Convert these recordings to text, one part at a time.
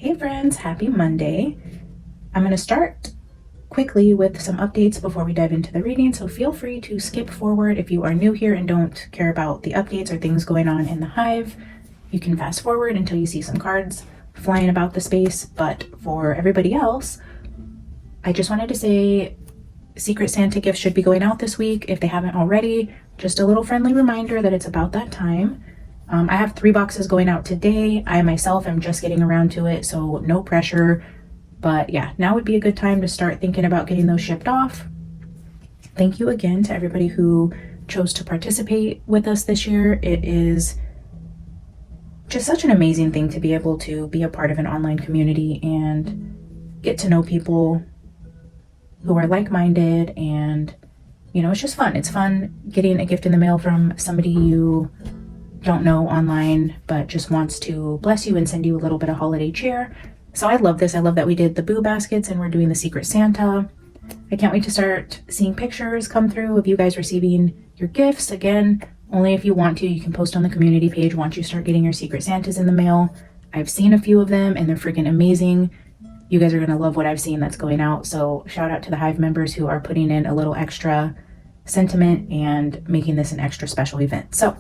Hey friends, happy Monday. I'm going to start quickly with some updates before we dive into the reading, so feel free to skip forward if you are new here and don't care about the updates or things going on in the hive. You can fast forward until you see some cards flying about the space, but for everybody else, I just wanted to say Secret Santa gifts should be going out this week if they haven't already. Just a little friendly reminder that it's about that time. I have 3 boxes going out today. I myself am just getting around to it, so no pressure. But yeah, now would be a good time to start thinking about getting those shipped off. Thank you again to everybody who chose to participate with us this year. It is just such an amazing thing to be able to be a part of an online community and get to know people who are like-minded, and it's just fun. It's fun getting a gift in the mail from somebody you don't know online but just wants to bless you and send you a little bit of holiday cheer. So I love this. I love that we did the boo baskets and we're doing the Secret Santa. I can't wait to start seeing pictures come through of you guys receiving your gifts. Again, only if you want to. You can post on the community page once you start getting your Secret Santas in the mail. I've seen a few of them and they're freaking amazing. You guys are going to love what I've seen that's going out. So shout out to the Hive members who are putting in a little extra sentiment and making this an extra special event. So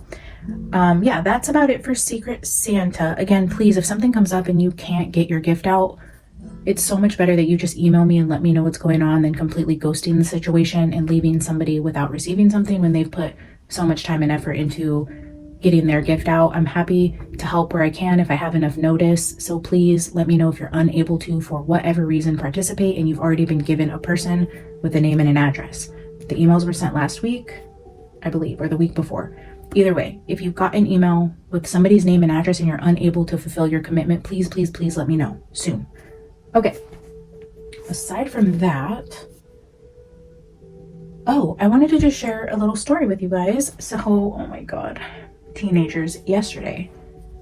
yeah, that's about it for Secret Santa. Again, please, if something comes up and you can't get your gift out, it's so much better that you just email me and let me know what's going on than completely ghosting the situation and leaving somebody without receiving something when they've put so much time and effort into getting their gift out. I'm happy to help where I can if I have enough notice. So please let me know if you're unable to, for whatever reason, participate and you've already been given a person with a name and an address. The emails were sent last week, I believe, or the week before. Either way, if you've got an email with somebody's name and address and you're unable to fulfill your commitment, please, please, please let me know soon. Okay. Aside from that, I wanted to just share a little story with you guys. So, oh my God, teenagers, yesterday,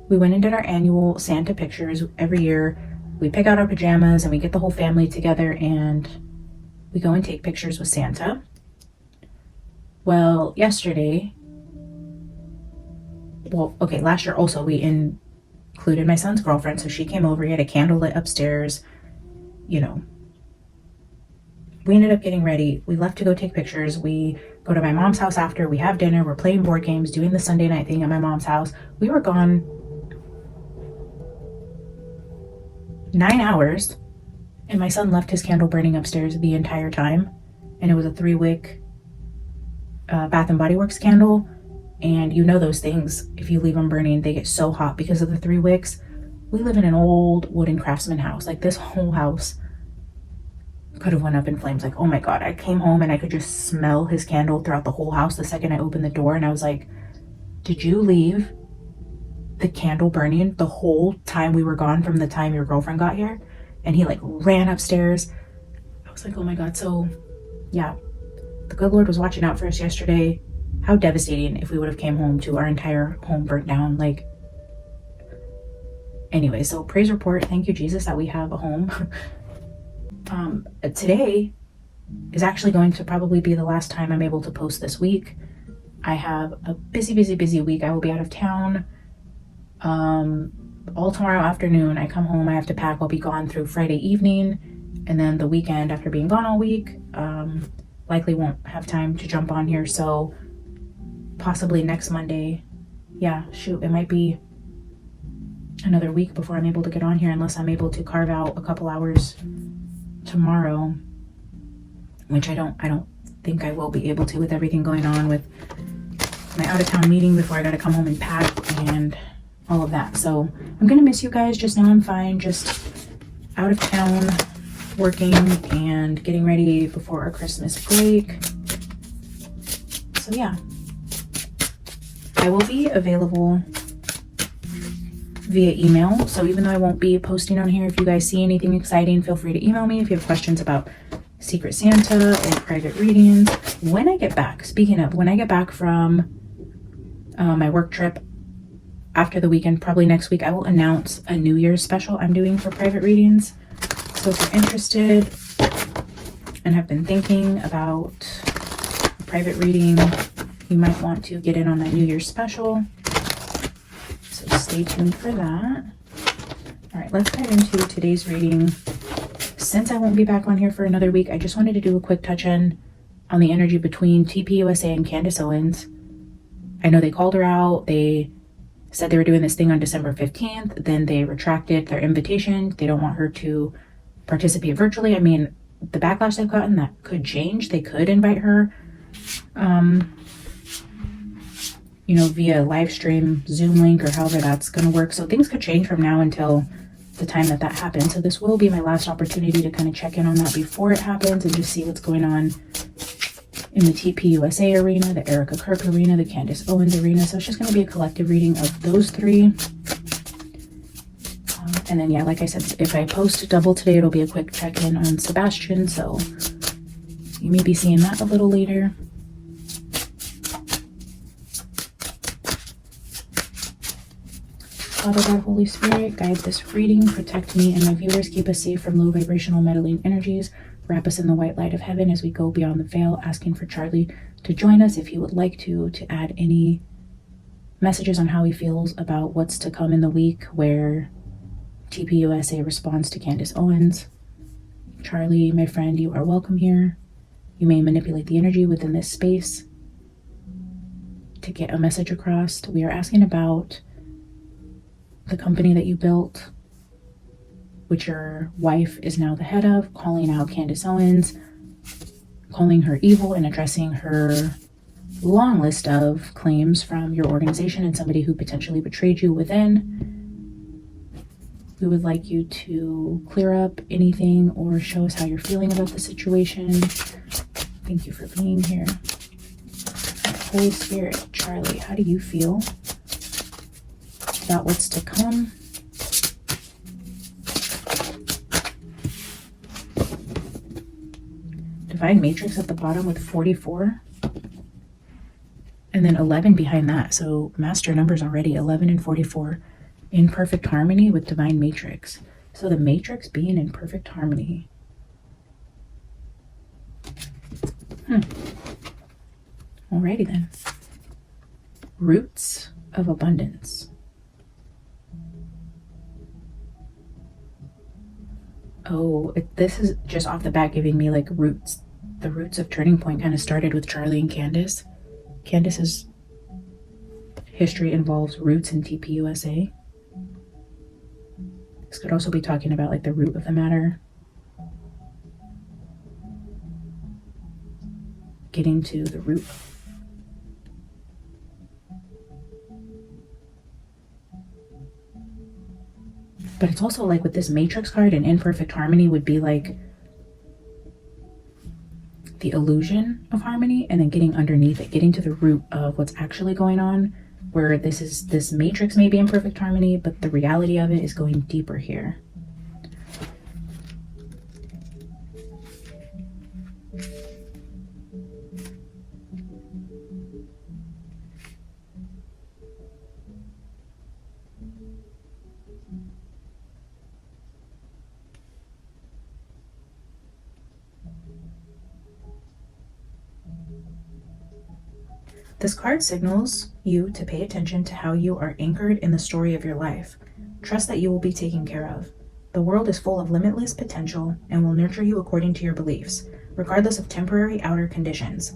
we went and did our annual Santa pictures. Every year, we pick out our pajamas and we get the whole family together and we go and take pictures with Santa. Well, last year also we included my son's girlfriend, so she came over. He had a candle lit upstairs. We ended up getting ready. We left to go take pictures. We go to my mom's house after. We have dinner. We're playing board games, doing the Sunday night thing at my mom's house. We were gone 9 hours, and my son left his candle burning upstairs the entire time. And it was a 3-wick Bath & Body Works candle. And those things, if you leave them burning, they get so hot because of the 3 wicks. We live in an old wooden craftsman house. Like, this whole house could have went up in flames. Like, oh my God, I came home and I could just smell his candle throughout the whole house the second I opened the door. And I was like, did you leave the candle burning the whole time we were gone from the time your girlfriend got here? And he ran upstairs. I was like, oh my God. So yeah, the good Lord was watching out for us yesterday. How devastating if we would have came home to our entire home burnt down. Anyway, so praise report. Thank you, Jesus, that we have a home. Today is actually going to probably be the last time I'm able to post this week. I have a busy week. I will be out of town all tomorrow afternoon. I come home, I have to pack. I'll be gone through Friday evening, and then the weekend after being gone all week, likely won't have time to jump on here. So possibly next Monday. Yeah, shoot, it might be another week before I'm able to get on here, unless I'm able to carve out a couple hours tomorrow, which I don't think I will be able to with everything going on with my out-of-town meeting before I gotta come home and pack and all of that. So I'm gonna miss you guys. Just know I'm fine, just out of town working and getting ready before our Christmas break. So yeah, I will be available via email. So even though I won't be posting on here, if you guys see anything exciting, feel free to email me if you have questions about Secret Santa or private readings. When I get back, speaking of, when I get back from my work trip after the weekend, probably next week, I will announce a New Year's special I'm doing for private readings. So if you're interested and have been thinking about a private reading, you might want to get in on that New Year's special. So stay tuned for that. All right, let's dive into today's reading. Since I won't be back on here for another week, I just wanted to do a quick touch-in on the energy between TPUSA and Candace Owens. I know they called her out. They said they were doing this thing on December 15th. Then they retracted their invitation. They don't want her to participate virtually. I mean, the backlash they've gotten, that could change. They could invite her, via live stream, Zoom link, or however that's going to work. So things could change from now until the time that happens. So this will be my last opportunity to kind of check in on that before it happens and just see what's going on in the TPUSA arena, the Erica Kirk arena, the Candace Owens arena. So it's just going to be a collective reading of those three. And then, yeah, like I said, if I post double today, it'll be a quick check-in on Sebastian. So you may be seeing that a little later. Father God, Holy Spirit, guide this reading, protect me and my viewers, keep us safe from low vibrational meddling energies, wrap us in the white light of heaven as we go beyond the veil, asking for Charlie to join us if he would like to add any messages on how he feels about what's to come in the week where TPUSA responds to Candace Owens. Charlie, my friend, you are welcome here. You may manipulate the energy within this space to get a message across. We are asking about the company that you built, which your wife is now the head of, calling out Candace Owens, calling her evil, and addressing her long list of claims from your organization and somebody who potentially betrayed you within. We would like you to clear up anything or show us how you're feeling about the situation. Thank you for being here. Holy Spirit, Charlie, how do you feel about what's to come? Divine Matrix at the bottom with 44. And then 11 behind that. So master numbers already, 11 and 44. In perfect harmony with Divine Matrix. So the Matrix being in perfect harmony. Alrighty then. Roots of abundance. Oh, this is just off the bat giving me like roots. The roots of Turning Point kind of started with Charlie and Candace. Candace's history involves roots in TPUSA. This could also be talking about like the root of the matter. Getting to the root. But it's also like with this Matrix card, an imperfect harmony would be like the illusion of harmony, and then getting underneath it, getting to the root of what's actually going on, where this Matrix may be in perfect harmony, but the reality of it is going deeper here. This card signals you to pay attention to how you are anchored in the story of your life. Trust that you will be taken care of. The world is full of limitless potential and will nurture you according to your beliefs, regardless of temporary outer conditions.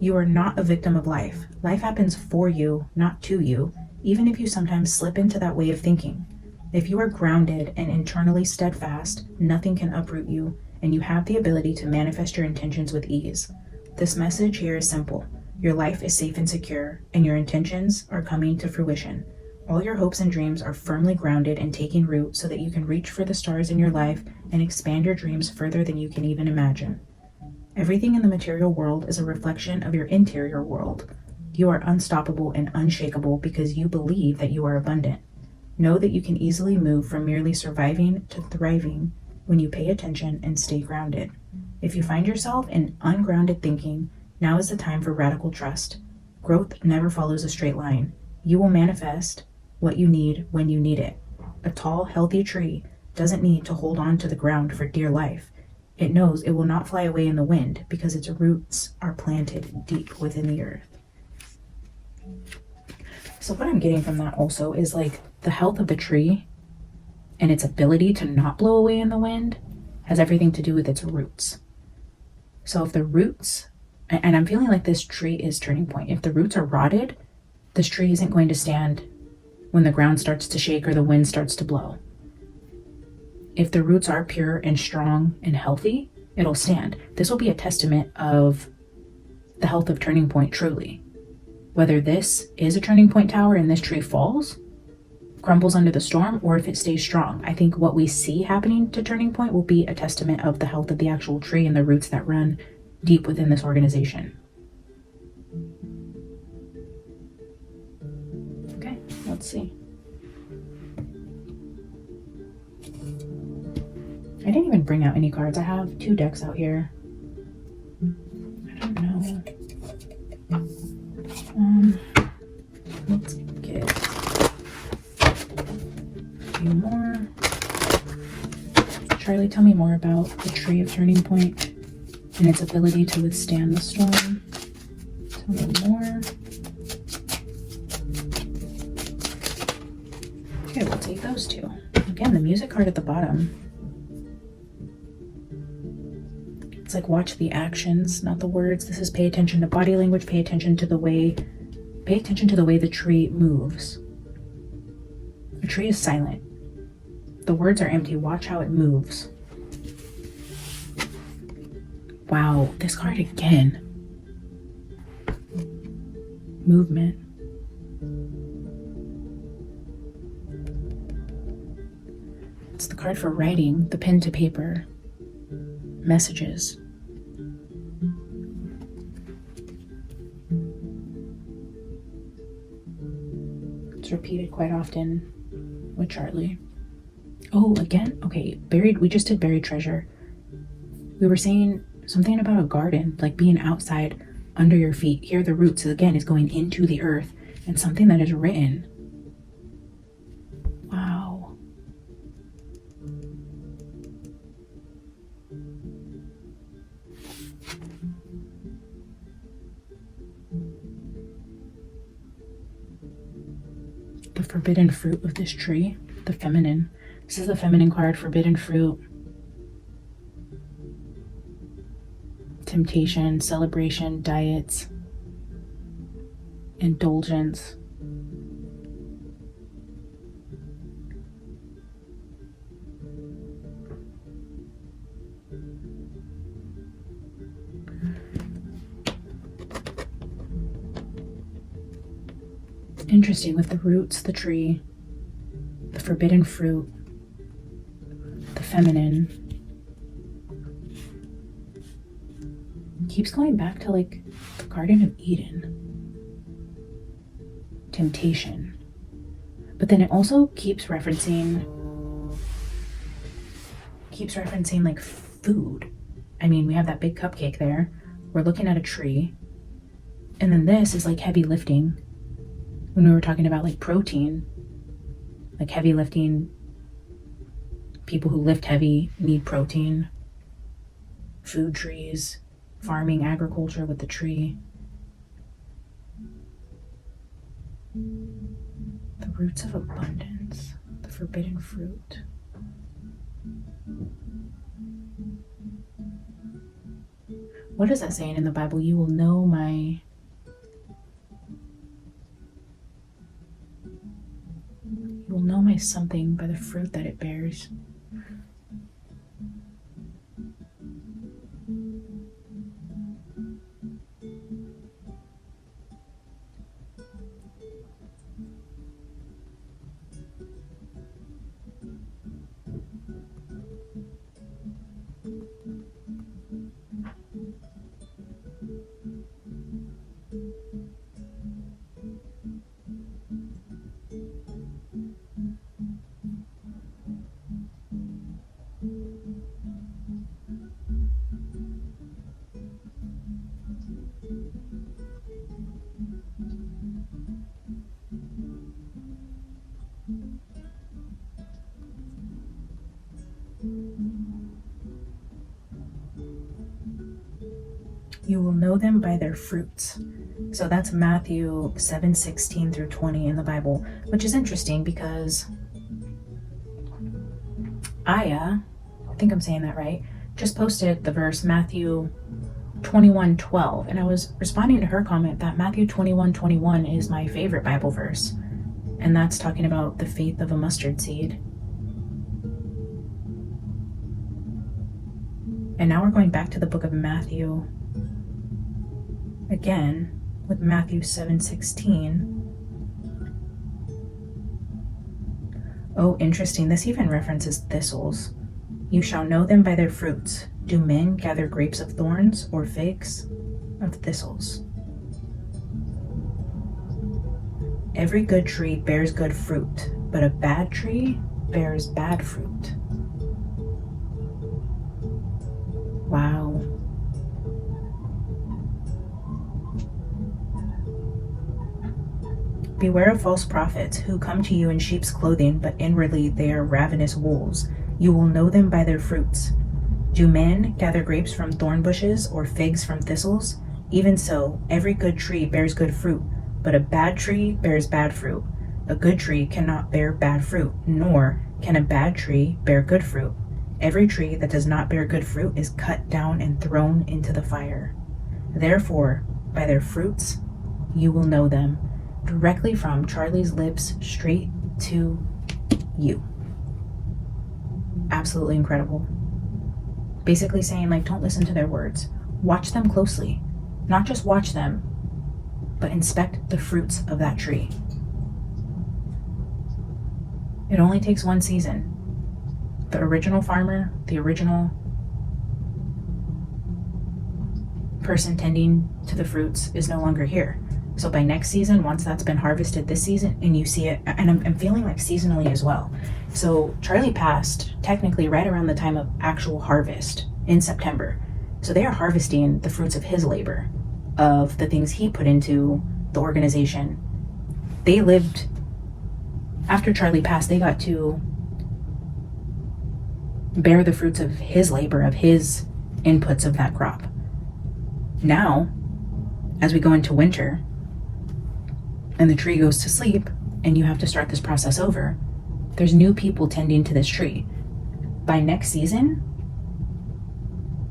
You are not a victim of life. Life happens for you, not to you, even if you sometimes slip into that way of thinking. If you are grounded and internally steadfast, nothing can uproot you, and you have the ability to manifest your intentions with ease. This message here is simple. Your life is safe and secure, and your intentions are coming to fruition. All your hopes and dreams are firmly grounded and taking root so that you can reach for the stars in your life and expand your dreams further than you can even imagine. Everything in the material world is a reflection of your interior world. You are unstoppable and unshakable because you believe that you are abundant. Know that you can easily move from merely surviving to thriving when you pay attention and stay grounded. If you find yourself in ungrounded thinking, now is the time for radical trust. Growth never follows a straight line. You will manifest what you need when you need it. A tall, healthy tree doesn't need to hold on to the ground for dear life. It knows it will not fly away in the wind because its roots are planted deep within the earth. So what I'm getting from that also is like the health of the tree and its ability to not blow away in the wind has everything to do with its roots. So if the roots, and I'm feeling like this tree is turning point, if the roots are rotted, this tree isn't going to stand when the ground starts to shake or the wind starts to blow. If the roots are pure and strong and healthy, it'll stand. This will be a testament of the health of Turning Point truly. Whether this is a Turning Point tower and this tree falls, crumbles under the storm, or if it stays strong. I think what we see happening to Turning Point will be a testament of the health of the actual tree and the roots that run deep within this organization. Okay, let's see. I didn't even bring out any cards. I have 2 decks out here. I don't know. Let's get a few more. Charlie, tell me more about the Tree of Turning Point and its ability to withstand the storm. Tell me more. Okay, we'll take those 2. Again, the music card at the bottom. It's like watch the actions, not the words. This is pay attention to body language, pay attention to the way the tree moves. A tree is silent. The words are empty. Watch how it moves. Wow, this card again. Movement. It's the card for writing, the pen to paper, messages. It's repeated quite often with Charlie. Oh, again? Okay, buried. We just did buried treasure. We were saying something about a garden, like being outside under your feet. Here the roots, again, is going into the earth, and something that is written. Wow. The forbidden fruit of this tree, the feminine. This is the feminine card, forbidden fruit. Temptation, celebration, diets, indulgence. Interesting with the roots, the tree, the forbidden fruit, the feminine. Keeps going back to like the Garden of Eden. Temptation. But then it also keeps referencing like food. I mean, we have that big cupcake there. We're looking at a tree. And then this is like heavy lifting. When we were talking about like protein, like heavy lifting, people who lift heavy need protein. Food trees. Farming, agriculture with the tree. The roots of abundance, the forbidden fruit. What is that saying in the Bible? You will know my something by the fruit that it bears. You will know them by their fruits. So that's Matthew 7:16 through 20 in the Bible, which is interesting because Aya, I think I'm saying that right, just posted the verse Matthew 21:12, and I was responding to her comment that Matthew 21:21 is my favorite Bible verse, and that's talking about the faith of a mustard seed. And now we're going back to the book of Matthew again with Matthew 7:16. Oh, interesting. This even references thistles. You shall know them by their fruits. Do men gather grapes of thorns or figs of thistles? Every good tree bears good fruit, but a bad tree bears bad fruit. Wow. Beware of false prophets who come to you in sheep's clothing, but inwardly they are ravenous wolves. You will know them by their fruits. Do men gather grapes from thorn bushes or figs from thistles? Even so, every good tree bears good fruit, but a bad tree bears bad fruit. A good tree cannot bear bad fruit, nor can a bad tree bear good fruit. Every tree that does not bear good fruit is cut down and thrown into the fire. Therefore, by their fruits, you will know them. Directly from Charlie's lips straight to you. Absolutely incredible. Basically saying, like, don't listen to their words. Watch them closely. Not just watch them, but inspect the fruits of that tree. It only takes one season. The original farmer, the original person tending to the fruits is no longer here. So by next season, once that's been harvested this season, and you see it, and I'm feeling like seasonally as well. So Charlie passed technically right around the time of actual harvest in September. So they are harvesting the fruits of his labor, of the things he put into the organization. They lived, after Charlie passed, they got to bear the fruits of his labor, of his inputs of that crop. Now, as we go into winter, and the tree goes to sleep, and you have to start this process over, there's new people tending to this tree. By next season,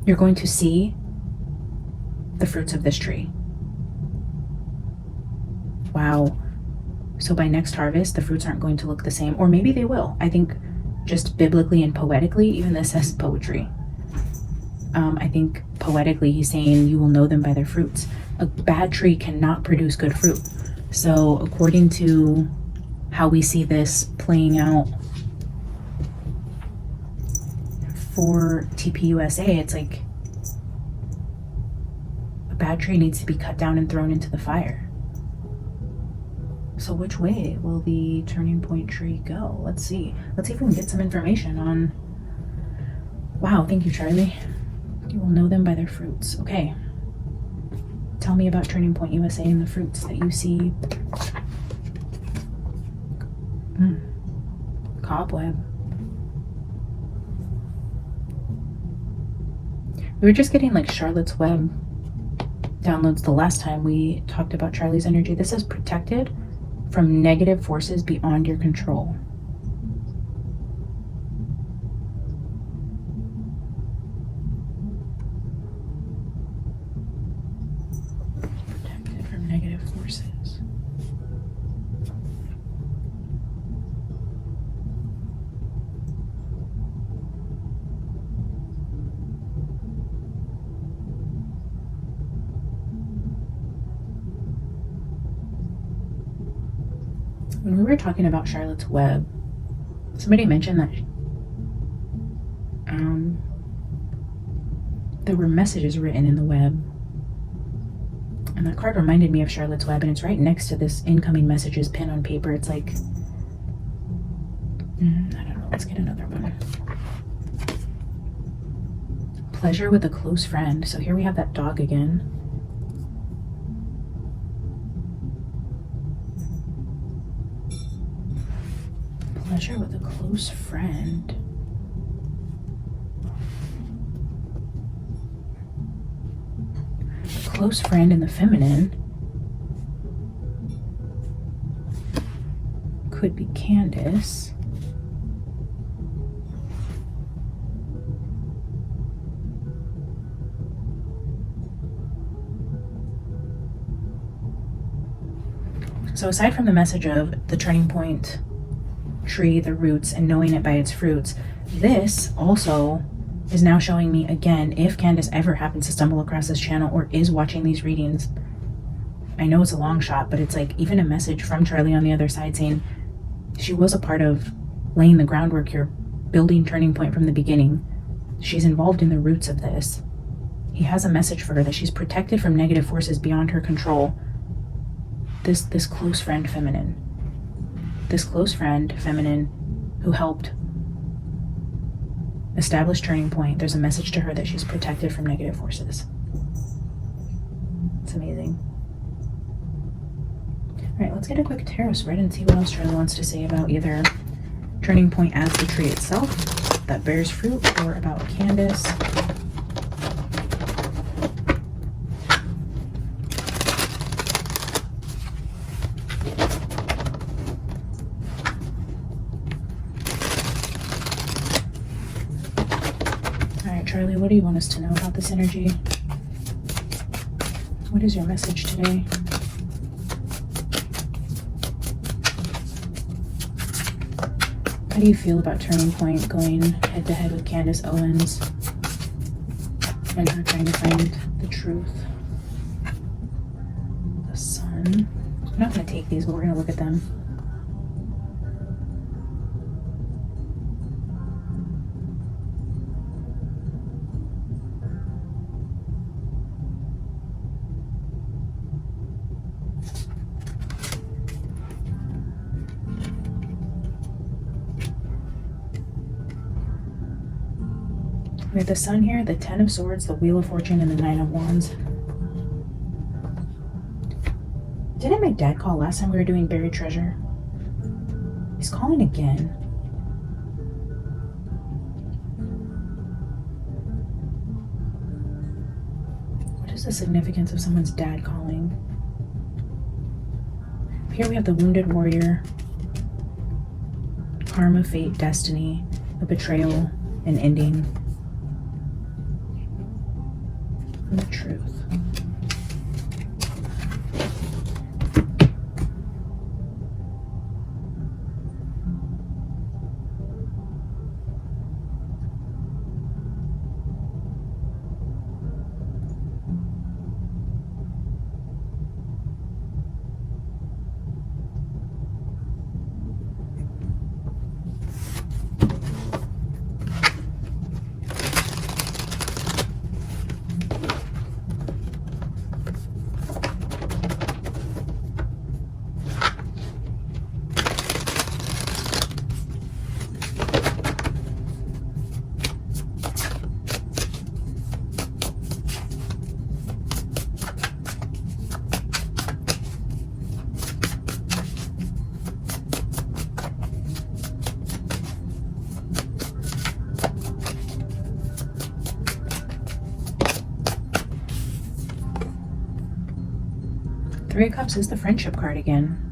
you're going to see the fruits of this tree. Wow. So by next harvest, the fruits aren't going to look the same, or maybe they will. I think just biblically and poetically, even this says poetry. I think poetically he's saying you will know them by their fruits. A bad tree cannot produce good fruit. So according to how we see this playing out for TPUSA, it's like a bad tree needs to be cut down and thrown into the fire. So which way will the turning point tree go? Let's see. Let's see if we can get some information on... Wow, thank you, Charlie. You will know them by their fruits. Okay. Tell me about Turning Point USA and the fruits that you see. Cobweb. We were just getting like Charlotte's Web downloads the last time we talked about Charlie's energy. This is protected from negative forces beyond your control. Protected from negative forces. When we were talking about Charlotte's Web, somebody mentioned that there were messages written in the web. And that card reminded me of Charlotte's Web, and it's right next to this incoming messages pen on paper. It's like, I don't know, let's get another one. Pleasure with a close friend. So here we have that dog again. Pleasure with a close friend. A close friend in the feminine could be Candace. So aside from the message of the turning point tree, the roots, and knowing it by its fruits, this also is now showing me again, if Candace ever happens to stumble across this channel or is watching these readings, I know it's a long shot, but it's like even a message from Charlie on the other side saying she was a part of laying the groundwork here, building Turning Point from the beginning. She's involved in the roots of this. He has a message for her that she's protected from negative forces beyond her control. This close friend feminine. This close friend feminine who helped establish Turning Point. There's a message to her that she's protected from negative forces. It's amazing. All right, let's get a quick tarot spread and see what else Charlie wants to say about either Turning Point as the tree itself that bears fruit, or about Candace. All right, Charlie, what do you want us to know about this energy? What is your message today? How do you feel about Turning Point going head to head with Candace Owens and her trying to find the truth? The Sun. I'm not going to take these, but we're going to look at them. We have the Sun here, the Ten of Swords, the Wheel of Fortune, and the Nine of Wands. Didn't my dad call last time we were doing buried treasure? He's calling again. What is the significance of someone's dad calling? Here we have the Wounded Warrior, Karma, Fate, Destiny, a betrayal, an ending. The truth. Three of Cups is the Friendship card again.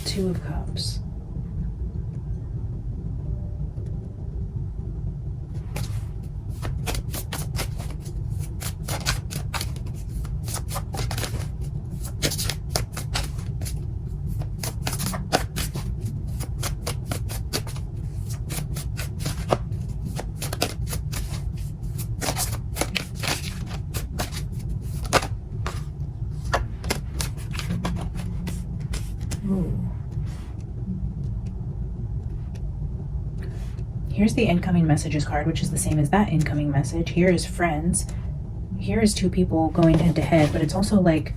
Two of Cups. Ooh. Here's the incoming messages card, which is the same as that incoming message. Here is friends. Here is two people going head to head, but it's also like,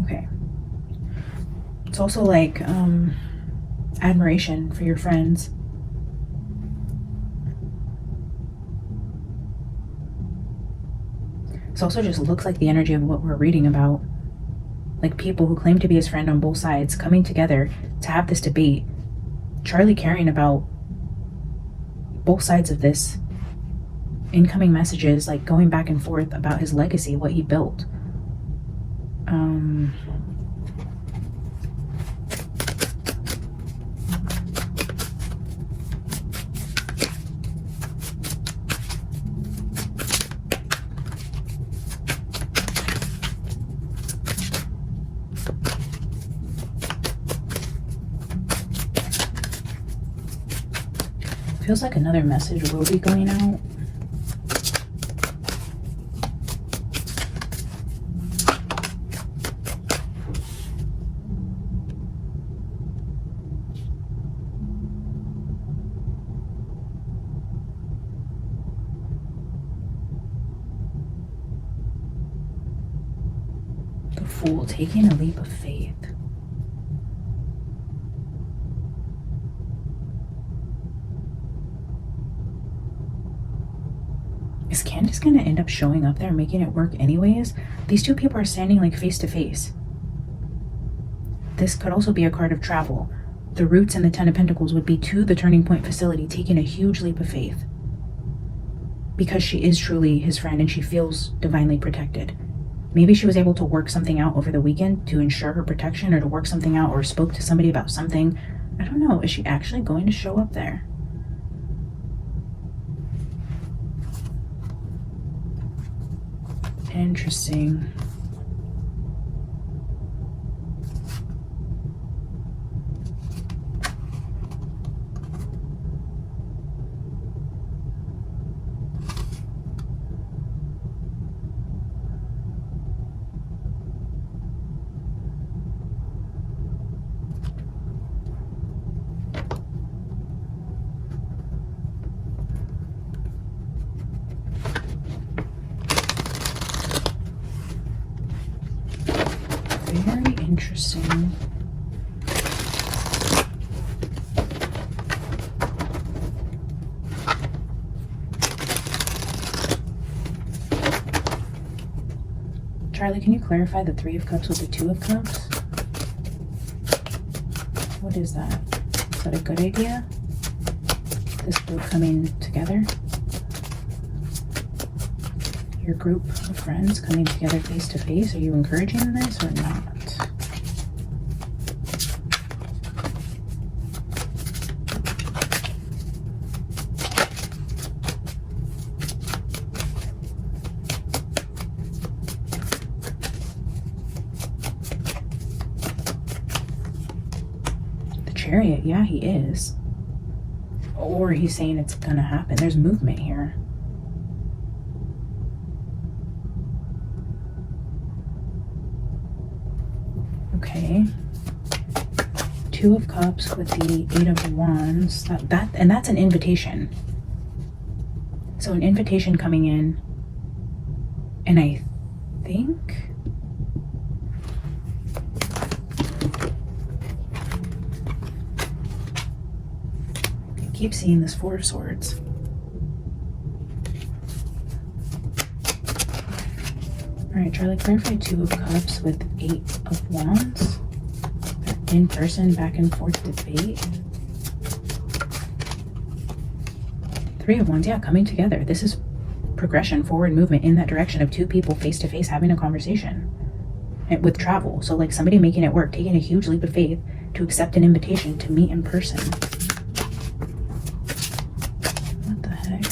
okay. It's also like admiration for your friends. This also just looks like the energy of what we're reading about. like people who claim to be his friend on both sides coming together to have this debate. Charlie caring about both sides of this, incoming messages, like going back and forth about his legacy, what he built. Feels like another message will be going out. The Fool, taking a leap of faith. Is Candace gonna end up showing up there, making it work anyways? These two people are standing like face to face. This could also be a card of travel. The roots in the Ten of Pentacles would be to the Turning Point facility, taking a huge leap of faith. Because she is truly his friend and she feels divinely protected. Maybe she was able to work something out over the weekend to ensure her protection, or to work something out, or spoke to somebody about something. I don't know. Is she actually going to show up there? Interesting. Very interesting. Charlie, can you clarify the Three of Cups with the Two of Cups? What is that? Is that a good idea? This group coming together? Your group of friends coming together face to face? Are you encouraging this or not? The Chariot, yeah, he is. Or he's saying it's gonna happen. There's movement here. Okay. Two of Cups with the Eight of Wands. And that's an invitation. So an invitation coming in. And I think I keep seeing this Four of Swords. Alright, Charlie, clarify Two of Cups with Eight of Wands. In person, back and forth debate. Three of Wands, yeah, coming together. This is progression, forward movement in that direction of two people face to face having a conversation. And with travel. So like somebody making it work, taking a huge leap of faith to accept an invitation to meet in person. What the heck?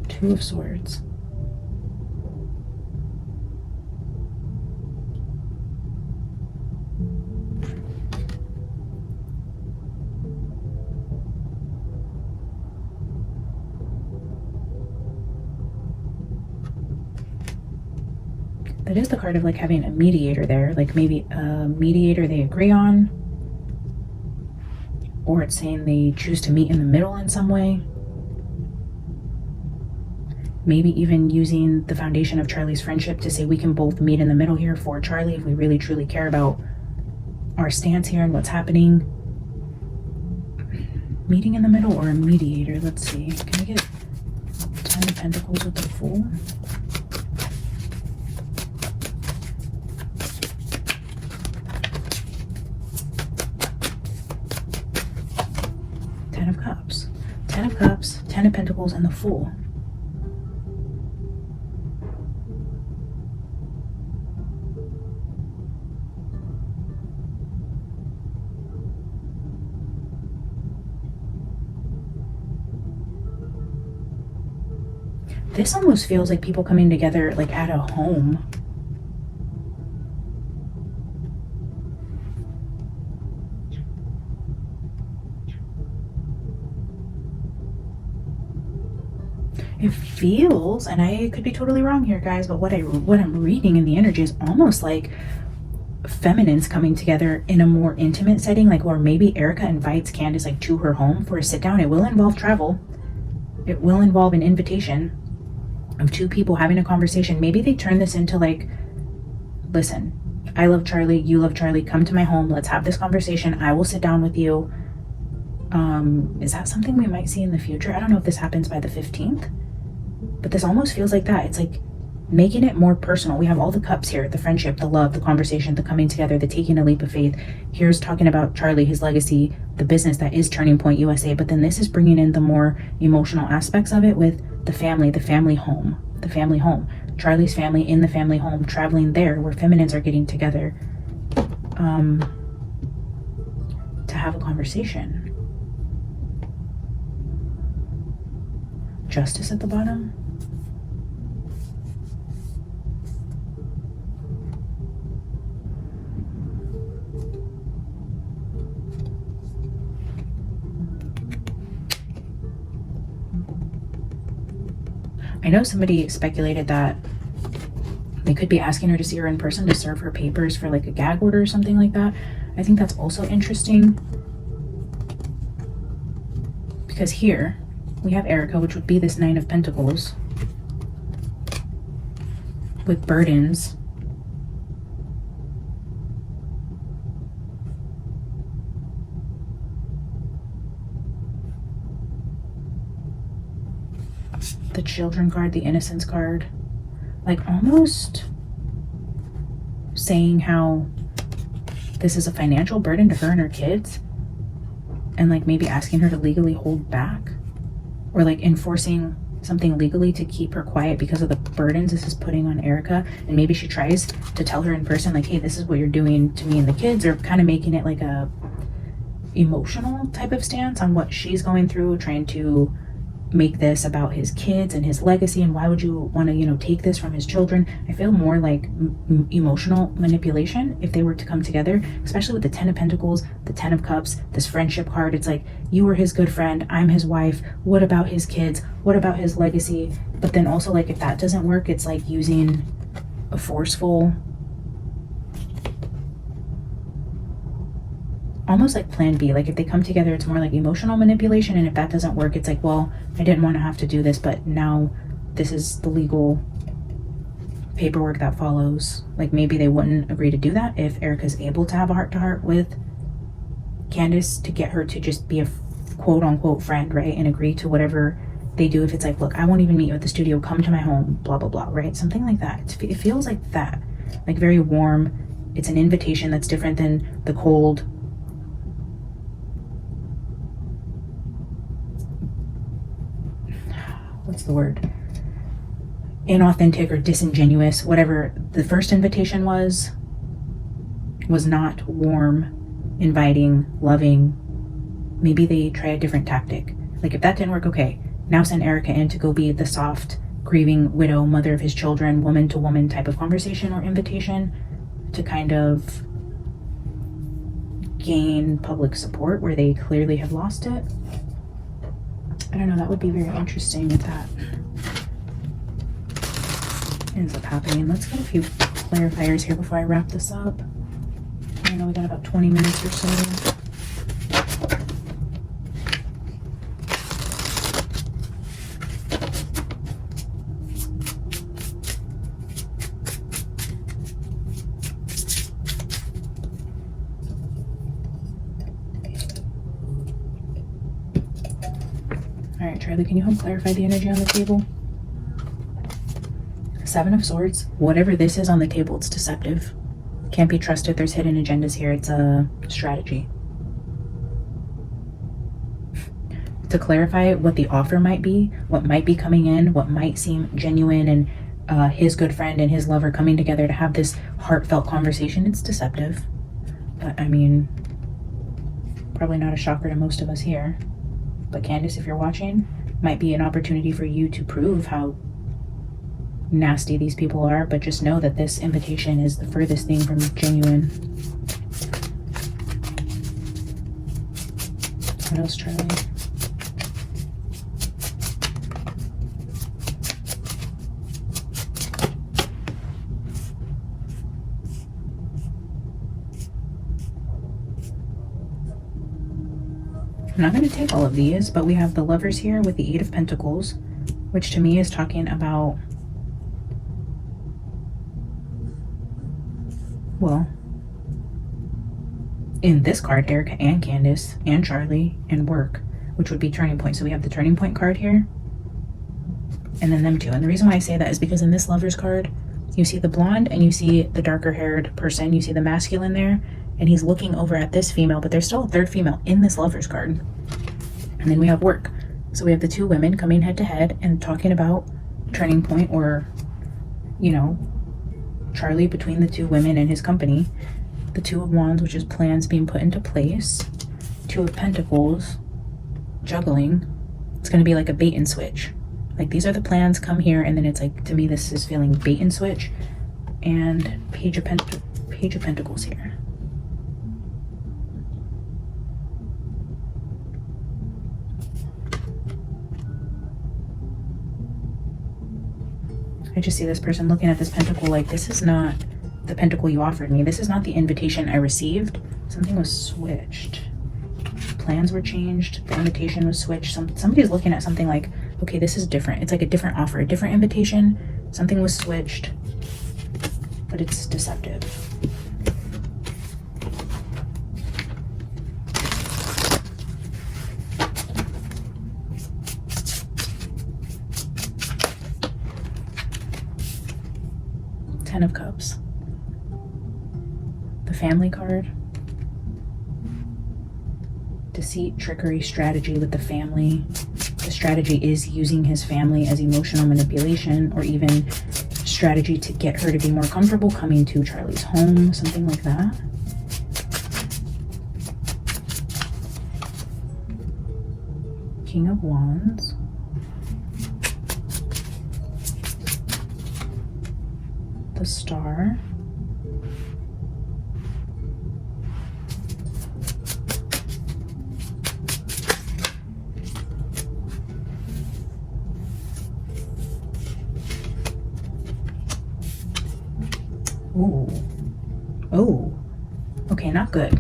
Two of Swords. That is the card of like having a mediator there, like maybe a mediator they agree on, or it's saying they choose to meet in the middle in some way. Maybe even using the foundation of Charlie's friendship to say we can both meet in the middle here for Charlie if we really truly care about our stance here and what's happening. meeting in the middle or a mediator? Let's see. Can I get 10 of Pentacles with the Fool? Ten of Cups. 10 of Cups, 10 of Pentacles, and the Fool. This almost feels like people coming together like at a home. It feels, and I could be totally wrong here, guys, but what I'm reading in the energy is almost like feminines coming together in a more intimate setting, like, or maybe Erica invites Candace like to her home for a sit down. It will involve travel. It will involve an invitation of two people having a conversation. Maybe they turn this into like, listen, I love Charlie, you love Charlie, come to my home, let's have this conversation, I will sit down with you. Is that something we might see in the future? I don't know if this happens by the 15th, but this almost feels like that. It's like making it more personal. We have all the cups here, the friendship, the love, the conversation, the coming together, the taking a leap of faith. Here's talking about Charlie, his legacy, the business that is Turning Point USA, but then this is bringing in the more emotional aspects of it with the family home, the family home, Charlie's family in the family home, traveling there where feminines are getting together to have a conversation. Justice at the bottom. I know somebody speculated that they could be asking her to see her in person to serve her papers for like a gag order or something like that. I think that's also interesting, because here we have Erica, which would be this 9 of Pentacles with burdens. The Children card, the Innocence card, like almost saying how this is a financial burden to her and her kids, and like maybe asking her to legally hold back, or like enforcing something legally to keep her quiet because of the burdens this is putting on Erica. And maybe she tries to tell her in person like, hey, this is what you're doing to me and the kids, or kind of making it like a emotional type of stance on what she's going through, trying to make this about his kids and his legacy, and why would you want to, you know, take this from his children. I feel more like emotional manipulation if they were to come together, especially with the 10 of Pentacles, the 10 of Cups, this friendship card. It's like, you were his good friend, I'm his wife, what about his kids, what about his legacy? But then also, like, if that doesn't work, it's like using a forceful, almost like plan B. Like if they come together, it's more like emotional manipulation, and if that doesn't work, it's like, well, I didn't want to have to do this, but now this is the legal paperwork that follows. Like maybe they wouldn't agree to do that if Erica's able to have a heart-to-heart with Candace to get her to just be a quote-unquote friend, right, and agree to whatever they do. If it's like, look, I won't even meet you at the studio, come to my home, blah blah blah, right? Something like that. It feels like that, like very warm. It's an invitation that's different than the cold, what's the word, inauthentic or disingenuous, whatever the first invitation was not warm, inviting, loving. Maybe they try a different tactic. Like if that didn't work, okay, now send Erica in to go be the soft, grieving widow, mother of his children, woman to woman type of conversation or invitation to kind of gain public support where they clearly have lost it. I don't know, that would be very interesting if that ends up happening. Let's get a few clarifiers here before I wrap this up. I know we got about 20 minutes or so. Charlie, can you help clarify the energy on the table? Seven of Swords. Whatever this is on the table, it's deceptive. Can't be trusted. There's hidden agendas here. It's a strategy. To clarify what the offer might be, what might be coming in, what might seem genuine, and his good friend and his lover coming together to have this heartfelt conversation, it's deceptive. But I mean, probably not a shocker to most of us here. But Candace, if you're watching, might be an opportunity for you to prove how nasty these people are, but just know that this invitation is the furthest thing from genuine. What else, Charlie? I'm not going to take all of these, but we have the Lovers here with the Eight of Pentacles, which to me is talking about, well, in this card, Erica and Candace and Charlie and work, which would be turning point. So we have the turning point card here and then them two. And the reason why I say that is because in this Lovers card, you see the blonde and you see the darker haired person. You see the masculine there, and he's looking over at this female, but there's still a third female in this Lovers card. And then we have work. So we have the two women coming head to head and talking about turning point, or, you know, Charlie between the two women and his company. The Two of Wands, which is plans being put into place. Two of Pentacles, juggling. It's going to be like a bait and switch. Like, these are the plans, come here, and then it's like, to me, this is feeling bait and switch. And Page of Pentacles here. I just see this person looking at this pentacle like, this is not the pentacle you offered me. This is not the invitation I received. Something was switched. Plans were changed. The invitation was switched. Somebody's looking at something like, okay, this is different. It's like a different offer, a different invitation. Something was switched, but it's deceptive. Ten of Cups. The Family card. Deceit, trickery, strategy with the family. The strategy is using his family as emotional manipulation, or even strategy to get her to be more comfortable coming to Charlie's home, something like that. King of Wands. The Star. Ooh. Oh. Okay, not good.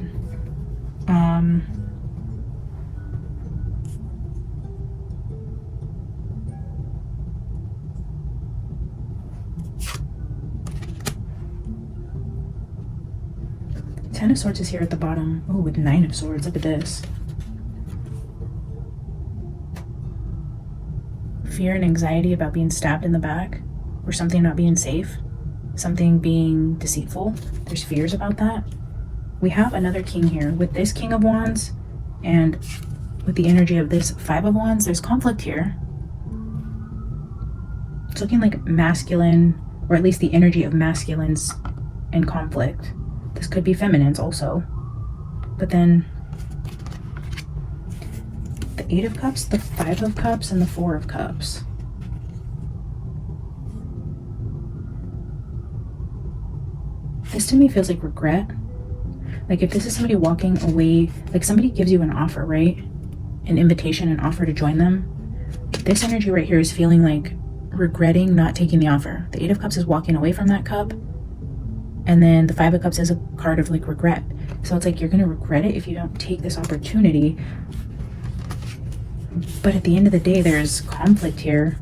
Ten of Swords is here at the bottom. Oh, with Nine of Swords. Look at this. Fear and anxiety about being stabbed in the back, or something not being safe, something being deceitful. There's fears about that. We have another king here with this King of Wands, and with the energy of this Five of Wands, there's conflict here. It's looking like masculine, or at least the energy of masculines and conflict. This could be feminines also. But then the Eight of Cups, the Five of Cups, and the Four of Cups. This to me feels like regret. Like, if this is somebody walking away, like somebody gives you an offer, right? An invitation, an offer to join them. This energy right here is feeling like regretting not taking the offer. The Eight of Cups is walking away from that cup. And then the Five of Cups is a card of like regret. So it's like you're going to regret it if you don't take this opportunity. But at the end of the day, there's conflict here.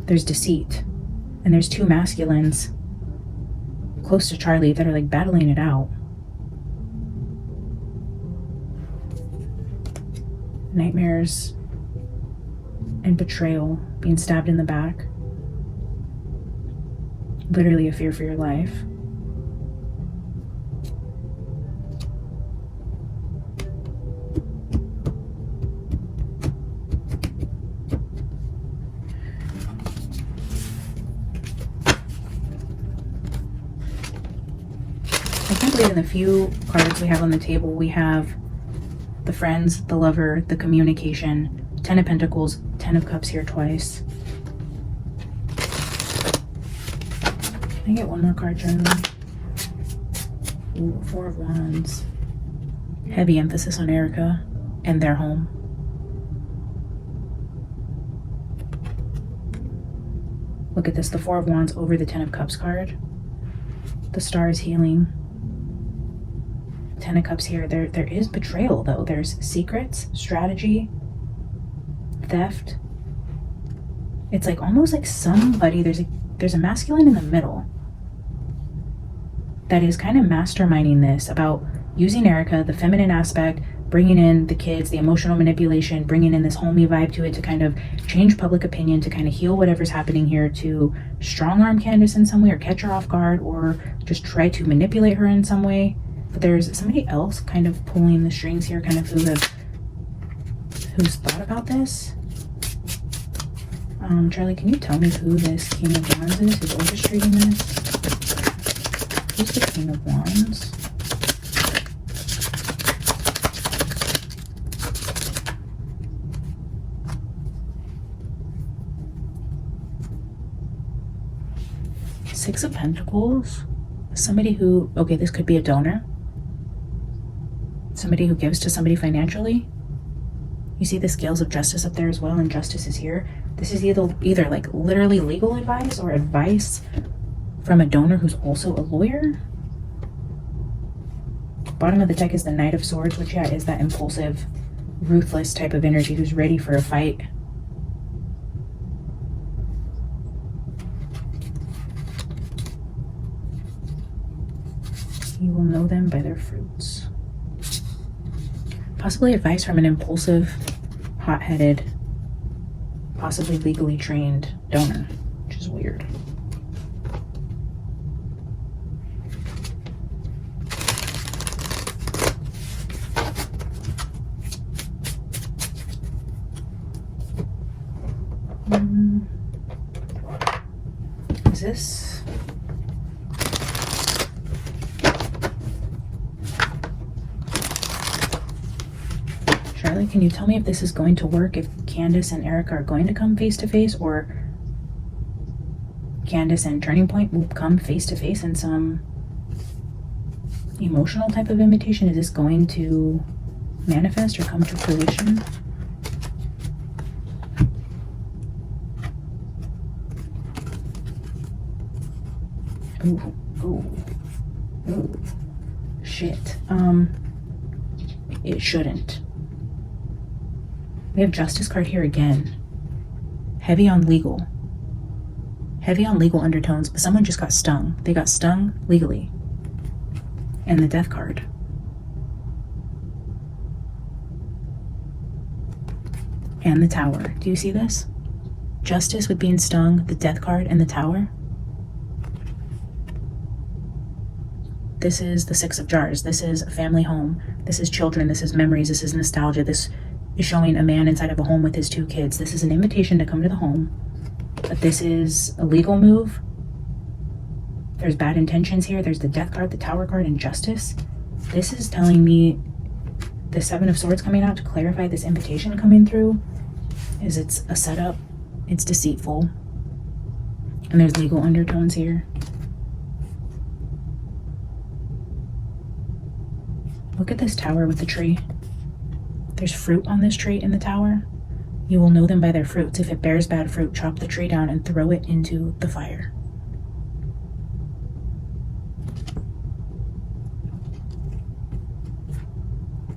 There's deceit. And there's two masculines close to Charlie that are like battling it out. Nightmares and betrayal, being stabbed in the back. Literally a fear for your life. I can't believe in the few cards we have on the table, we have the friends, the lover, the communication, 10 of Pentacles, 10 of Cups here twice. Can I get one more card, Charlie? Ooh, 4 of Wands. Heavy emphasis on Erica and their home. Look at this, the 4 of Wands over the 10 of Cups card. The Star is healing. 10 of Cups here. There is betrayal though. There's secrets, strategy, theft. It's like almost like somebody, there's a masculine in the middle that is kind of masterminding this about using Erica, the feminine aspect, bringing in the kids, the emotional manipulation, bringing in this homey vibe to it to kind of change public opinion, to kind of heal whatever's happening here, to strong arm Candace in some way or catch her off guard or just try to manipulate her in some way. But there's somebody else kind of pulling the strings here, kind of who's thought about this. Charlie, can you tell me who this King of Wands is? Who's orchestrating this? Who's the King of Wands? Six of Pentacles. Somebody who, okay, this could be a donor. Somebody who gives to somebody financially. You see the scales of justice up there as well, and justice is here. This is either like literally legal advice or advice from a donor who's also a lawyer. Bottom of the deck is the Knight of Swords, which yeah, is that impulsive, ruthless type of energy who's ready for a fight. You will know them by their fruits. Possibly advice from an impulsive, hot-headed, possibly legally trained donor, which is weird. Is this? Charlie, can you tell me if this is going to work, if Candace and Erica are going to come face to face, or Candace and Turning Point will come face to face in some emotional type of invitation? Is this going to manifest or come to fruition? Ooh, ooh, ooh, shit. It shouldn't. We have Justice card here again. Heavy on legal. Heavy on legal undertones, but someone just got stung. They got stung legally. And the Death card. And the Tower. Do you see this? Justice with being stung, the Death card, and the Tower. This is the Six of Jars. This is a family home. This is children. This is memories. This is nostalgia. This is showing a man inside of a home with his 2 kids. This is an invitation to come to the home. But this is a legal move. There's bad intentions here. There's the Death card, the Tower card, and Justice. This is telling me the Seven of Swords coming out to clarify this invitation coming through is it's a setup. It's deceitful. And there's legal undertones here. Look at this tower with the tree. There's fruit on this tree in the tower. You will know them by their fruits. If it bears bad fruit, chop the tree down and throw it into the fire.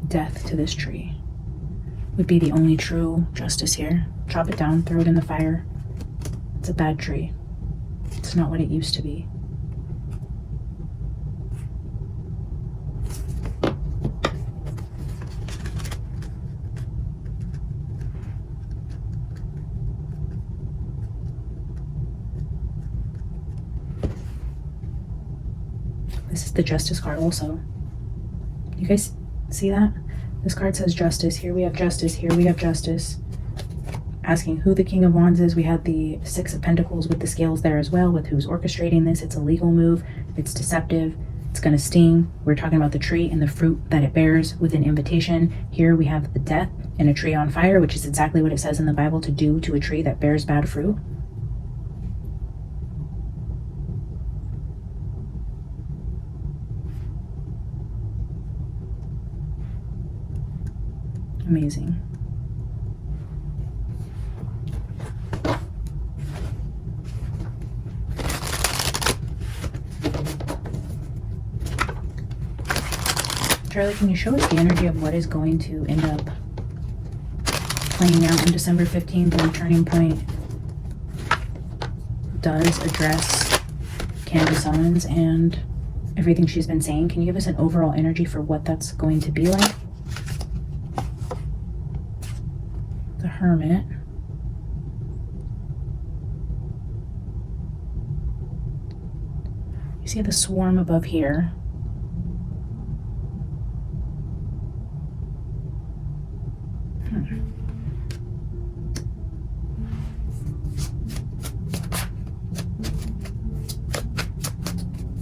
Death to this tree would be the only true justice here. Chop it down, throw it in the fire. It's a bad tree. It's not what it used to be. this is the Justice card also. You guys see that? This card says Justice. Here we have Justice. Here we have Justice. Asking who the King of Wands is. We had the Six of Pentacles with the scales there as well, with who's orchestrating this. It's a legal move. It's deceptive. It's going to sting. We're talking about the tree and the fruit that it bears with an invitation. Here we have the death and a tree on fire, which is exactly what it says in the Bible to do to a tree that bears bad fruit. Amazing. Charlie, can you show us the energy of what is going to end up playing out on December 15th when Turning Point does address Candace Owens and everything she's been saying? Can you give us an overall energy for what that's going to be like? The Hermit. You see the swarm above here.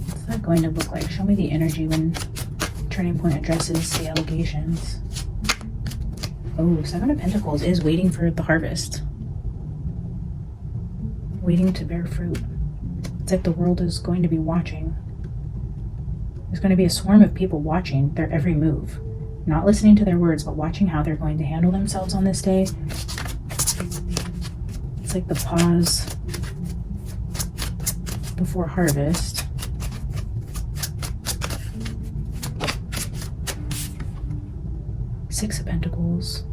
What's that going to look like? Show me the energy when Turning Point addresses the allegations. Oh, Seven of Pentacles is waiting for the harvest. Waiting to bear fruit. It's like the world is going to be watching. There's going to be a swarm of people watching their every move. Not listening to their words, but watching how they're going to handle themselves on this day. It's like the pause before harvest. Six of Pentacles.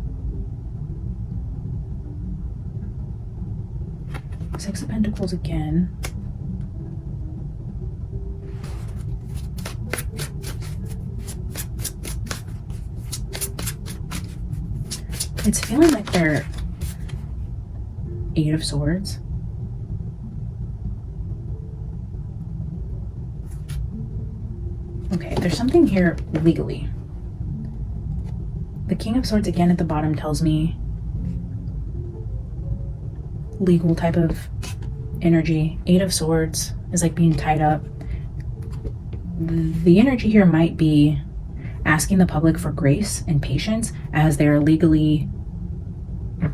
Six of Pentacles again. It's feeling like they're Eight of Swords. Okay, there's something here legally. The King of Swords again at the bottom tells me legal type of energy. Eight of Swords is like being tied up. The energy here might be asking the public for grace and patience as they're legally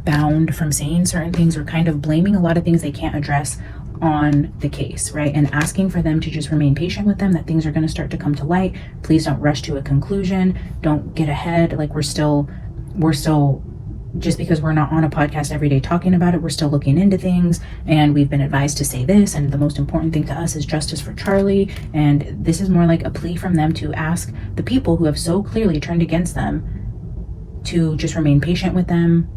bound from saying certain things, or kind of blaming a lot of things they can't address on the case, right? And asking for them to just remain patient with them, that things are going to start to come to light. Please don't rush to a conclusion. Don't get ahead. Like we're still, just because we're not on a podcast every day talking about it, we're still looking into things, and we've been advised to say this, and the most important thing to us is justice for Charlie. And this is more like a plea from them to ask the people who have so clearly turned against them to just remain patient with them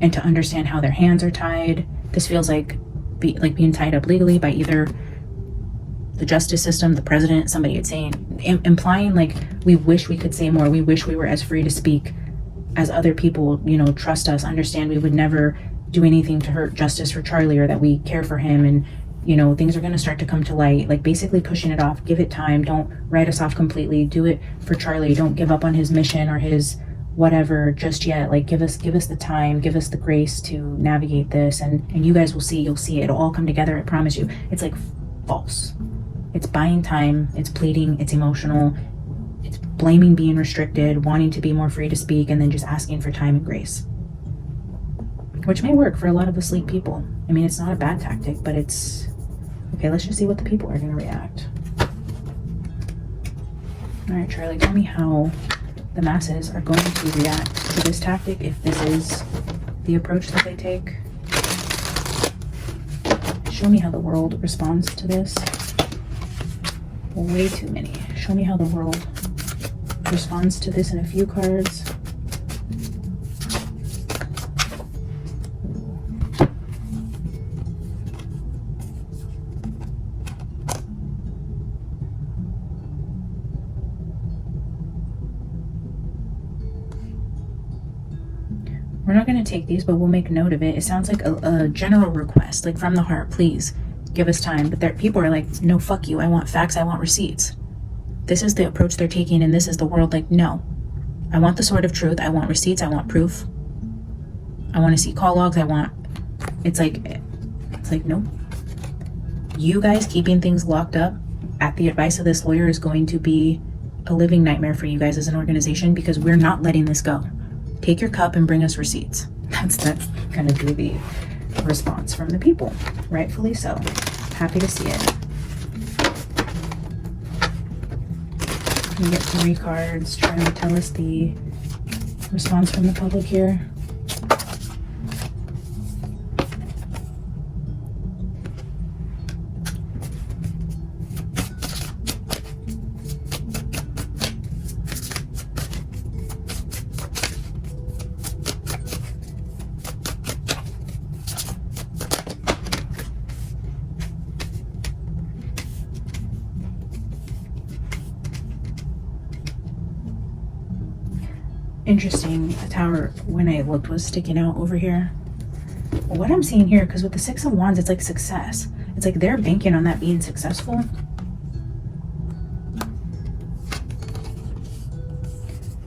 and to understand how their hands are tied. This feels like being tied up legally by either the justice system, the president, somebody. It's saying, implying like we wish we could say more. We wish we were as free to speak as other people, you know, trust us, understand we would never do anything to hurt justice for Charlie, or that we care for him, and you know, things are going to start to come to light. Like basically pushing it off. Give it time. Don't write us off completely. Do it for Charlie. Don't give up on his mission or his whatever just yet. Like give us the time, give us the grace to navigate this, and you guys will see. You'll see it'll all come together. I promise you. It's like false. It's buying time. It's pleading. It's emotional. It's blaming being restricted, wanting to be more free to speak, and then just asking for time and grace, which may work for a lot of asleep people. I mean, it's not a bad tactic, but it's okay. Let's just see what the people are going to react. All right, Charlie, tell me how the masses are going to react to this tactic, if this is the approach that they take. Show me how the world responds to this. Way too many. Show me how the world responds to this in a few cards. We're not going to take these, but we'll make note of it. It sounds like a general request, like from the heart. Please give us time. But people are like, no, fuck you. I want facts. I want receipts. this is the approach they're taking and this is the world. Like, no, I want the sword of truth. I want receipts. I want proof. I want to see call logs. It's like, no. You guys keeping things locked up at the advice of this lawyer is going to be a living nightmare for you guys as an organization, because we're not letting this go. Take your cup and bring us receipts. That's going to be the response from the people. Rightfully so. Happy to see it. We get 3 cards trying to tell us the response from the public here. Interesting, the tower, when I looked, was sticking out over here. What I'm seeing here, because with the 6 of Wands, it's like success. It's like they're banking on that being successful.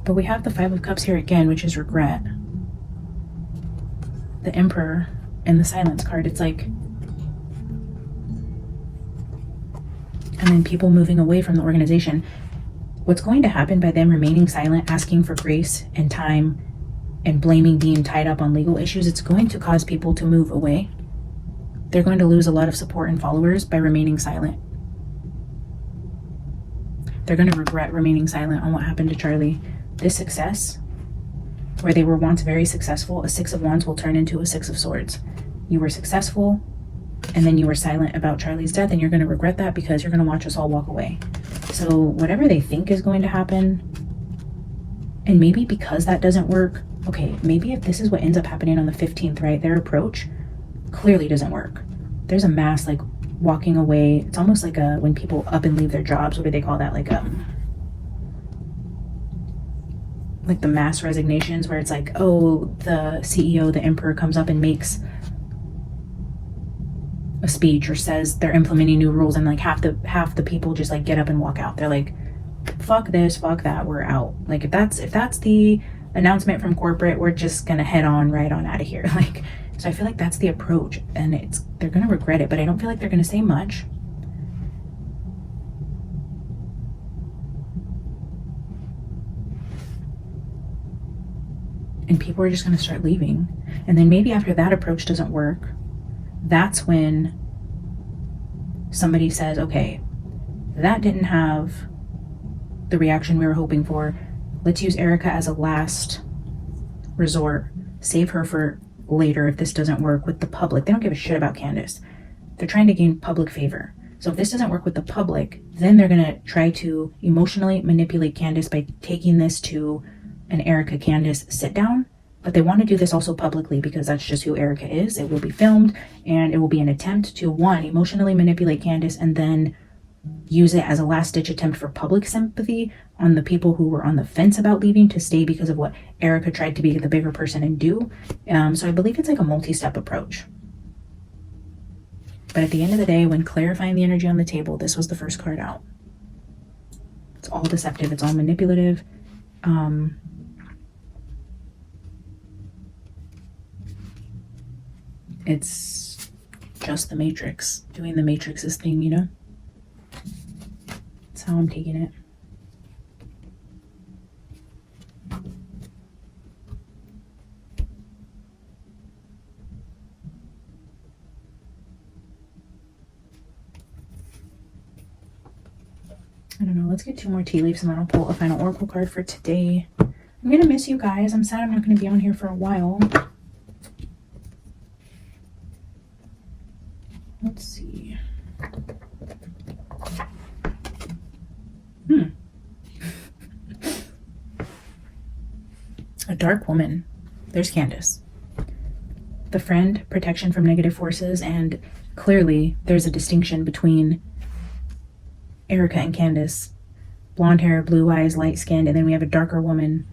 But we have the 5 of Cups here again, which is regret. The Emperor and the Silence card, it's like... And then people moving away from the organization. What's going to happen by them remaining silent, asking for grace and time, and blaming being tied up on legal issues, it's going to cause people to move away. They're going to lose a lot of support and followers by remaining silent. They're going to regret remaining silent on what happened to Charlie. This success, where they were once very successful, a 6 of Wands will turn into a 6 of Swords. You were successful, and then you were silent about Charlie's death, and you're going to regret that because you're going to watch us all walk away. So whatever they think is going to happen, and maybe because that doesn't work, okay, maybe if this is what ends up happening on the 15th, right, their approach clearly doesn't work. There's a mass, like, walking away. It's almost like when people up and leave their jobs, what do they call that? Like the mass resignations, where it's like, oh, the CEO, the Emperor, comes up and makes a speech or says they're implementing new rules, and like half the people just like get up and walk out. They're like, fuck this, fuck that, we're out. Like, if that's the announcement from corporate, we're just gonna head on right on out of here. Like, so I feel like that's the approach, and they're gonna regret it, but I don't feel like they're gonna say much. And people are just gonna start leaving. And then maybe after that approach doesn't work, that's when somebody says, okay, that didn't have the reaction we were hoping for. Let's use Erica as a last resort. Save her for later if this doesn't work with the public. They don't give a shit about Candace. They're trying to gain public favor. So if this doesn't work with the public, then they're going to try to emotionally manipulate Candace by taking this to an Erica Candace sit down. But they want to do this also publicly because that's just who Erica is. It will be filmed, and it will be an attempt to, 1, emotionally manipulate Candace, and then use it as a last-ditch attempt for public sympathy on the people who were on the fence about leaving to stay because of what Erica tried to be the bigger person and do. So I believe it's like a multi-step approach. But at the end of the day, when clarifying the energy on the table, this was the first card out. It's all deceptive. It's all manipulative. It's just the Matrix doing the Matrix's thing, you know? That's how I'm taking it. I don't know. Let's get 2 more tea leaves and then I'll pull a final oracle card for today. I'm gonna miss you guys. I'm sad I'm not gonna be on here for a while. Let's see. A dark woman. There's Candace. The friend, protection from negative forces, and clearly there's a distinction between Erica and Candace. Blonde hair, blue eyes, light skinned, and then we have a darker woman.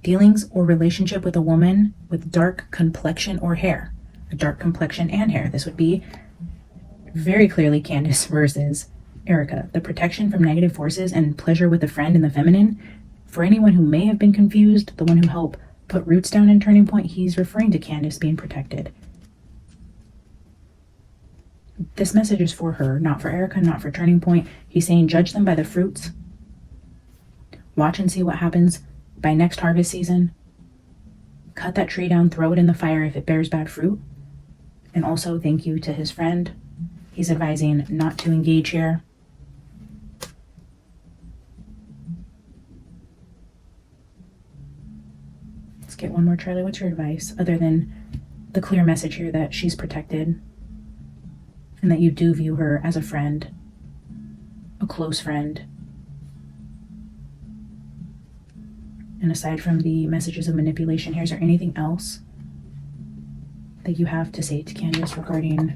Dealings or relationship with a woman with dark complexion or hair. A dark complexion and hair. This would be very clearly Candace versus Erica, the protection from negative forces and pleasure with a friend in the feminine. For anyone who may have been confused, the one who helped put roots down in Turning Point, he's referring to Candace being protected. This message is for her, not for Erica, not for Turning Point. He's saying judge them by the fruits. Watch and see what happens by next harvest season. Cut that tree down, throw it in the fire if it bears bad fruit. And also thank you to his friend. He's advising not to engage here. Let's get one more. Charlie, what's your advice other than the clear message here that she's protected and that you do view her as a friend, a close friend? And aside from the messages of manipulation here, is there anything else that you have to say to Candace regarding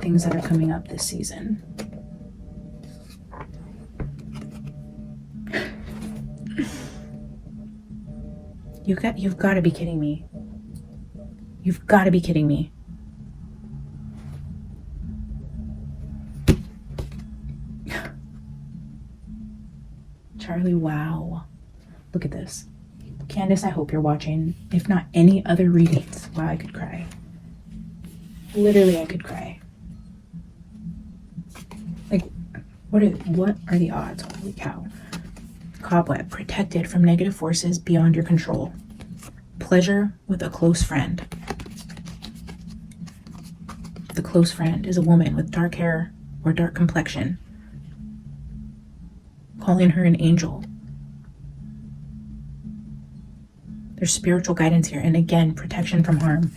things that are coming up this season? You've got to be kidding me. You've got to be kidding me. Charlie, wow. Look at this. Candace, I hope you're watching. If not any other readings. Wow, I could cry. Literally, I could cry. Like, what are the odds? Holy cow. Cobweb, protected from negative forces beyond your control. Pleasure with a close friend. The close friend is a woman with dark hair or dark complexion. Calling her an angel. There's spiritual guidance here. And again, protection from harm.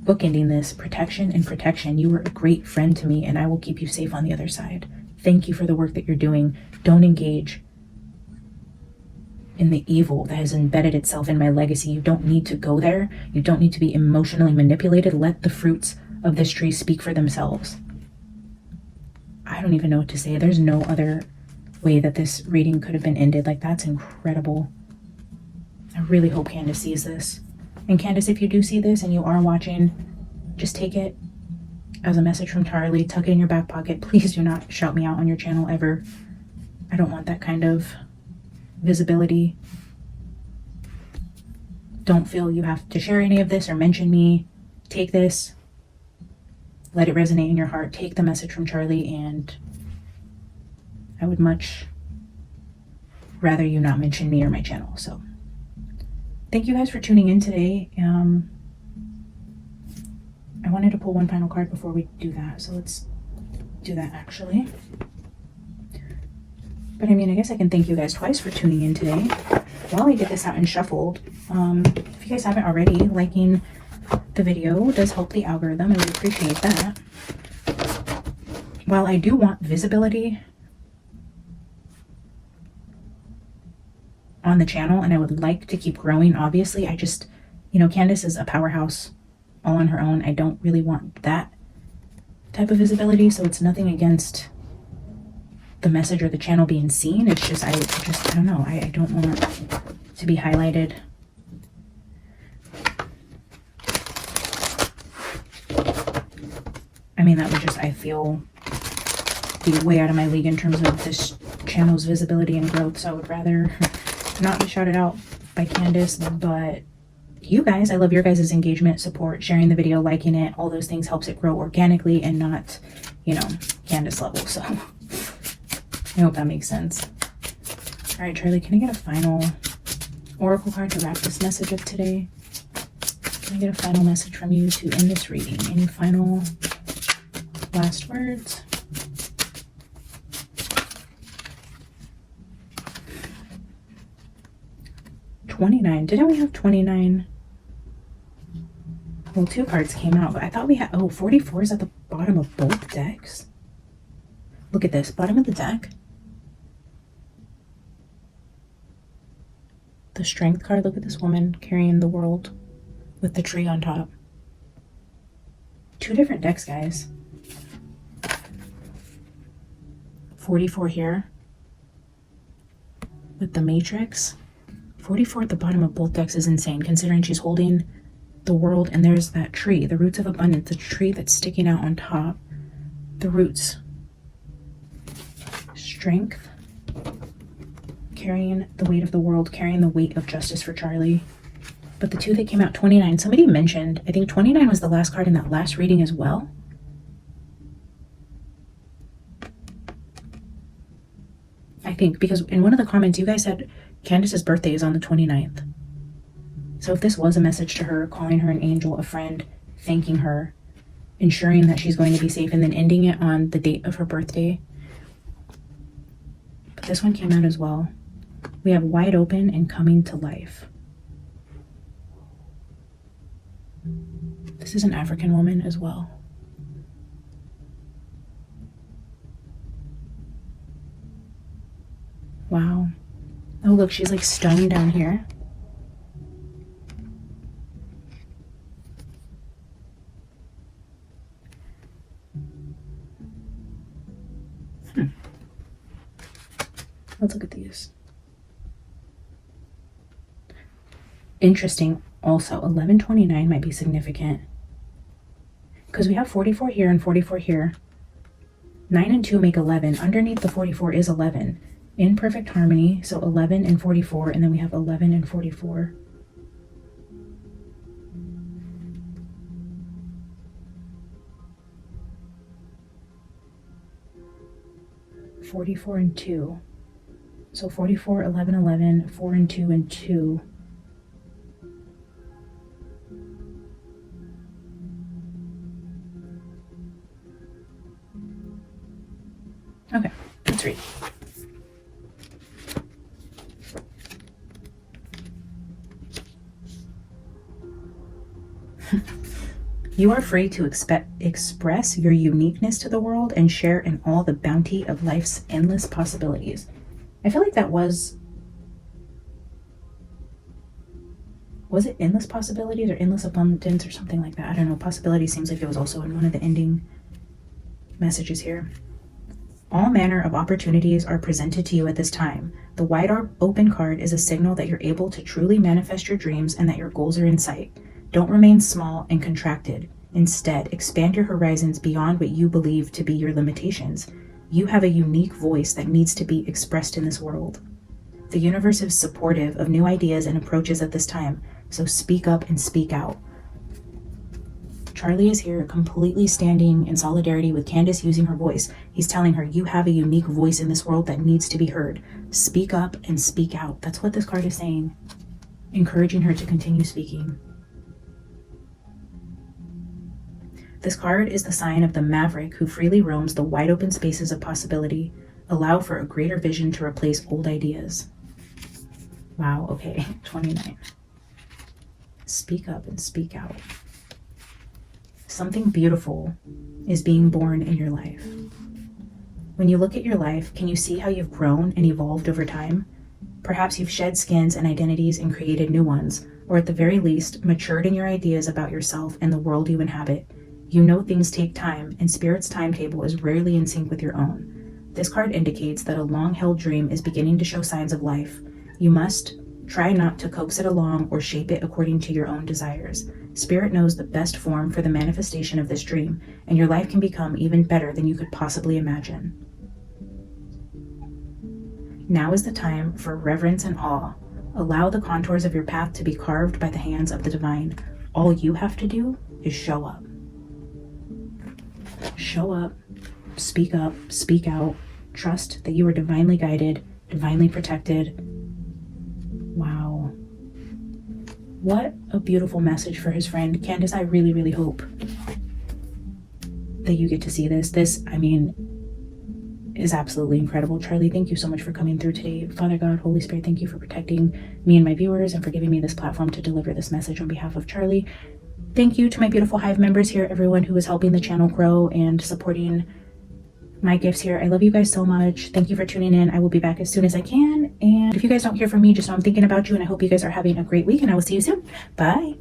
Bookending this, protection and protection. You were a great friend to me and I will keep you safe on the other side. Thank you for the work that you're doing. Don't engage in the evil that has embedded itself in my legacy. You don't need to go there. You don't need to be emotionally manipulated. Let the fruits of this tree speak for themselves. I don't even know what to say. There's no other way that this reading could have been ended. Like, that's incredible. I really hope Candace sees this. And Candace, if you do see this and you are watching, just take it as a message from Charlie. Tuck it in your back pocket. Please do not shout me out on your channel ever. I don't want that kind of visibility. Don't feel you have to share any of this or mention me. Take this. Let it resonate in your heart. Take the message from Charlie, and I would much rather you not mention me or my channel. So thank you guys for tuning in today. I wanted to pull one final card before we do that, so let's do that actually. But I mean, I guess I can thank you guys twice for tuning in today. While I get this out and shuffled, if you guys haven't already, liking the video does help the algorithm. I would appreciate that. While I do want visibility on the channel and I would like to keep growing, obviously, I just, Candace is a powerhouse all on her own. I don't really want that type of visibility, so it's nothing against the message or the channel being seen. It's just, I don't know. I don't want to be highlighted. I mean, that would just, I feel, be way out of my league in terms of this channel's visibility and growth. So I would rather not be shouted out by Candace, but you guys, I love your guys' engagement, support, sharing the video, liking it. All those things helps it grow organically and not, Candace level. So I hope that makes sense. All right, Charlie, can I get a final oracle card to wrap this message up today? Can I get a final message from you to end this reading? Any final last words? $29. Didn't we have 29? Well, 2 cards came out, but I thought we had, 44 is at the bottom of both decks. Look at this, bottom of the deck. The Strength card, look at this woman carrying the world with the tree on top. 2 different decks, guys. 44 here with the Matrix. 44 at the bottom of both decks is insane, considering she's holding the world and there's that tree, the roots of abundance, the tree that's sticking out on top. The roots strength, carrying the weight of the world, carrying the weight of justice for Charlie. But the two that came out, 29, somebody mentioned, I think 29 was the last card in that last reading as well. I think, because in one of the comments you guys said Candace's birthday is on the 29th. So if this was a message to her, calling her an angel, a friend, thanking her, ensuring that she's going to be safe, and then ending it on the date of her birthday. But this one came out as well. We have wide open and coming to life. This is an African woman as well. Wow. Oh, look, she's like stone down here. Let's look at these. Interesting. Also, 1129 might be significant because we have 44 here and 44 here. 9 and 2 make 11. Underneath the 44 is 11 in perfect harmony. So 11 and 44, and then we have 11 and 44. and 2. So 44, 11, 11, 4 and 2 and 2. Okay, let's read. You are free to express your uniqueness to the world and share in all the bounty of life's endless possibilities. I feel like that was it endless possibilities or endless abundance or something like that? I don't know. Possibility seems like it was also in one of the ending messages here. All manner of opportunities are presented to you at this time. The wide open card is a signal that you're able to truly manifest your dreams and that your goals are in sight. Don't remain small and contracted. Instead, expand your horizons beyond what you believe to be your limitations. You have a unique voice that needs to be expressed in this world. The universe is supportive of new ideas and approaches at this time, so speak up and speak out. Charlie is here completely standing in solidarity with Candace using her voice. He's telling her, you have a unique voice in this world that needs to be heard. Speak up and speak out. That's what this card is saying, encouraging her to continue speaking. This card is the sign of the maverick who freely roams the wide open spaces of possibility. Allow for a greater vision to replace old ideas. Wow, okay, 29. Speak up and speak out. Something beautiful is being born in your life. When you look at your life, can you see how you've grown and evolved over time? Perhaps you've shed skins and identities and created new ones, or at the very least, matured in your ideas about yourself and the world you inhabit. You know things take time, and Spirit's timetable is rarely in sync with your own. This card indicates that a long-held dream is beginning to show signs of life. You must try not to coax it along or shape it according to your own desires. Spirit knows the best form for the manifestation of this dream, and your life can become even better than you could possibly imagine. Now is the time for reverence and awe. Allow the contours of your path to be carved by the hands of the divine. All you have to do is show up. Show up, speak out, trust that you are divinely guided, divinely protected. Wow. What a beautiful message for his friend. Candace, I really, really hope that you get to see this. This, I mean, is absolutely incredible. Charlie, thank you so much for coming through today. Father God, Holy Spirit, thank you for protecting me and my viewers and for giving me this platform to deliver this message on behalf of Charlie. Thank you to my beautiful Hive members here, everyone who is helping the channel grow and supporting my gifts here. I love you guys so much. Thank you for tuning in. I will be back as soon as I can. And if you guys don't hear from me, just know I'm thinking about you, and I hope you guys are having a great week, and I will see you soon. Bye.